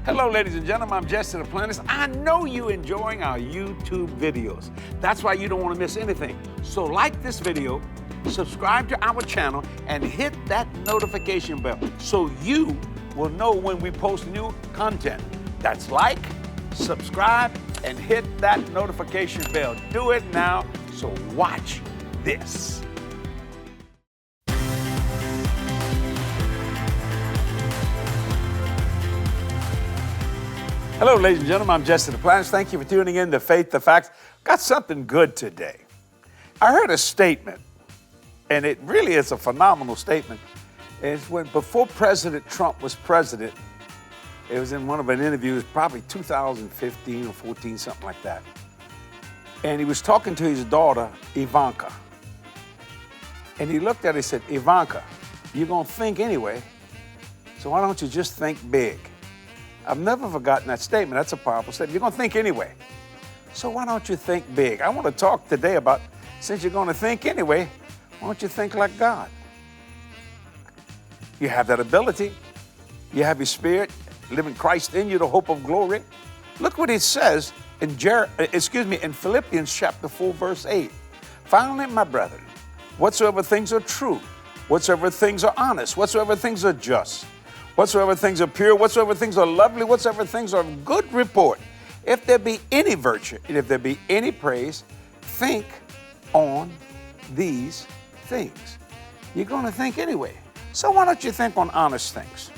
Hello, ladies and gentlemen, I'm Duplantis. I know you're enjoying our YouTube videos. That's why you don't want to miss anything. So like this video, subscribe to our channel, and hit that notification bell so you will know when we post new content. That's like, subscribe, and hit that notification bell. Do it now, so watch this. Hello, ladies and gentlemen, I'm Duplantis. Thank you for tuning in to Faith the Facts. Got something good today. I heard a statement, and it really is a phenomenal statement. It's when before President Trump was president, it was in one of an interviews, probably 2015 or 14, something like that. And he was talking to his daughter, Ivanka. And he looked at her and said, Ivanka, you're going to think anyway, so why don't you just think big? I've never forgotten that statement. That's a powerful statement. You're going to think anyway. So why don't you think big? I want to talk today about, since you're going to think anyway, why don't you think like God? You have that ability. You have your spirit, living Christ in you, the hope of glory. Look what it says in Philippians chapter 4, verse 8. Finally, my brethren, whatsoever things are true, whatsoever things are honest, whatsoever things are just, whatsoever things are pure, whatsoever things are lovely, whatsoever things are of good report, if there be any virtue, and if there be any praise, think on these things. You're going to think anyway. So why don't you think on honest things,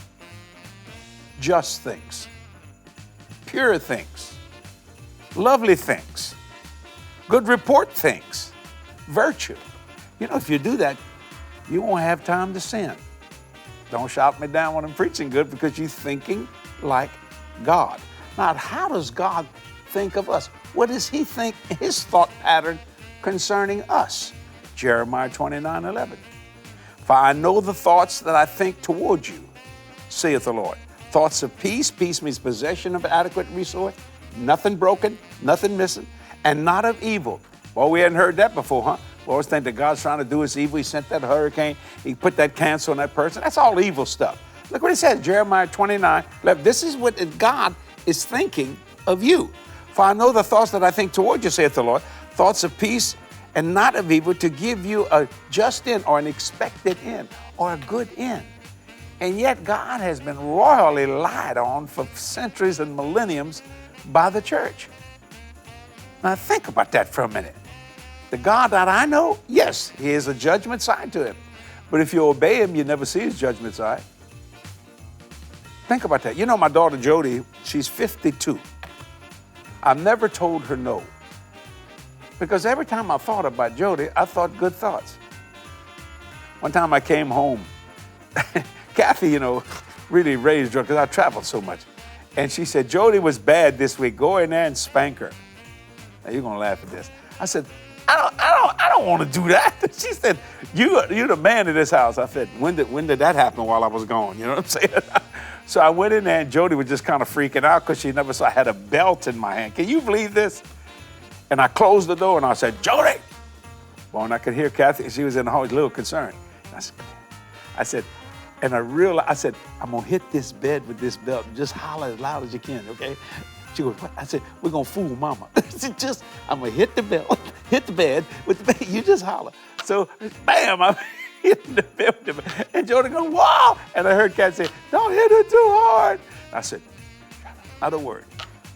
just things, pure things, lovely things, good report things, virtue. You know, if you do that, you won't have time to sin. Don't shout me down when I'm preaching good, because you're thinking like God. Now, how does God think of us? What does he think, his thought pattern concerning us? Jeremiah 29:11. For I know the thoughts that I think toward you, saith the Lord. Thoughts of peace. Peace means possession of adequate resource. Nothing broken, nothing missing, and not of evil. Well, we hadn't heard that before, huh? We always think that God's trying to do us evil. He sent that hurricane. He put that cancer on that person. That's all evil stuff. Look what it says, Jeremiah 29:11. This is what God is thinking of you. For I know the thoughts that I think toward you, saith the Lord, thoughts of peace and not of evil, to give you a just end, or an expected end, or a good end. And yet God has been royally lied on for centuries and millenniums by the church. Now think about that for a minute. The God that I know, yes, he has a judgment side to him. But if you obey him, you never see his judgment side. Think about that. You know, my daughter Jody, she's 52. I've never told her no. Because every time I thought about Jody, I thought good thoughts. One time I came home, Kathy, you know, really raised her because I traveled so much. And she said, Jody was bad this week. Go in there and spank her. Now you're going to laugh at this. I said, I don't want to do that. She said, you're the man in this house. I said, when did that happen while I was gone? You know what I'm saying? So I went in there, and Jody was just kind of freaking out because she never saw I had a belt in my hand. Can you believe this? And I closed the door and I said, Jody. Well, and I could hear Kathy, she was in the hall, a little concerned. I said, and I realized, I said, I'm going to hit this bed with this belt. Just holler as loud as you can, okay? She goes, what? I said, we're going to fool Mama. I'm going to hit the belt, hit the bed with the bed. You just holler. So, bam, I'm hitting the bed with the bed. And Jody goes, wow. And I heard Kat say, don't hit it too hard. I said, not a word.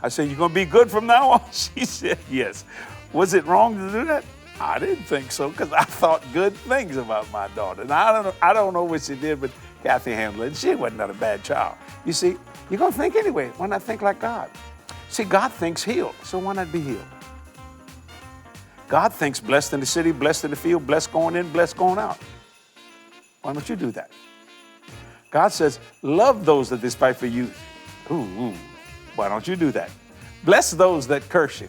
I said, you going to be good from now on? She said, yes. Was it wrong to do that? I didn't think so, because I thought good things about my daughter. Now, I don't know what she did, but Kathy handled it. She wasn't a bad child. You see, you're going to think anyway. Why not think like God? See, God thinks healed, so why not be healed? God thinks blessed in the city, blessed in the field, blessed going in, blessed going out. Why don't you do that? God says, love those that despitefully use you. Ooh. Why don't you do that? Bless those that curse you.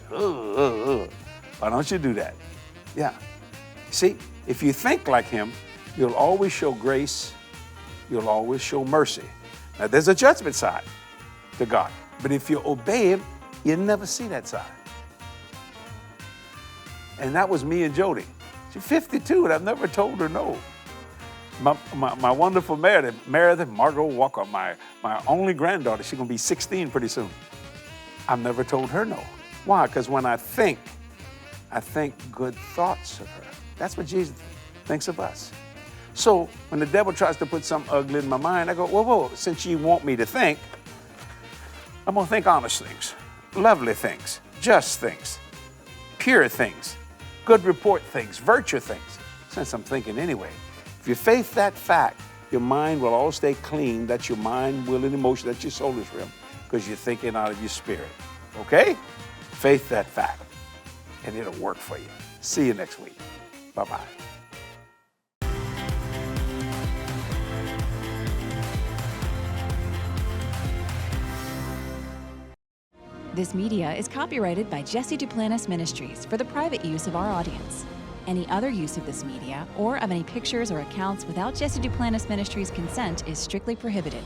Why don't you do that? Yeah. See, if you think like him, you'll always show grace. You'll always show mercy. Now, there's a judgment side to God. But if you obey him, you never see that side. And that was me and Jody. She's 52, and I've never told her no. My wonderful Meredith Margot Walker, my only granddaughter, she's going to be 16 pretty soon. I've never told her no. Why? Because when I think good thoughts of her. That's what Jesus thinks of us. So when the devil tries to put something ugly in my mind, I go, whoa, since you want me to think, I'm going to think honest things, lovely things, just things, pure things, good report things, virtue things, since I'm thinking anyway. If you faith that fact, your mind will all stay clean. That's your mind, will, and emotion. That's your soulless realm, because you're thinking out of your spirit. Okay? Faith that fact, and it'll work for you. See you next week. Bye-bye. This media is copyrighted by Jesse Duplantis Ministries for the private use of our audience. Any other use of this media or of any pictures or accounts without Jesse Duplantis Ministries' consent is strictly prohibited.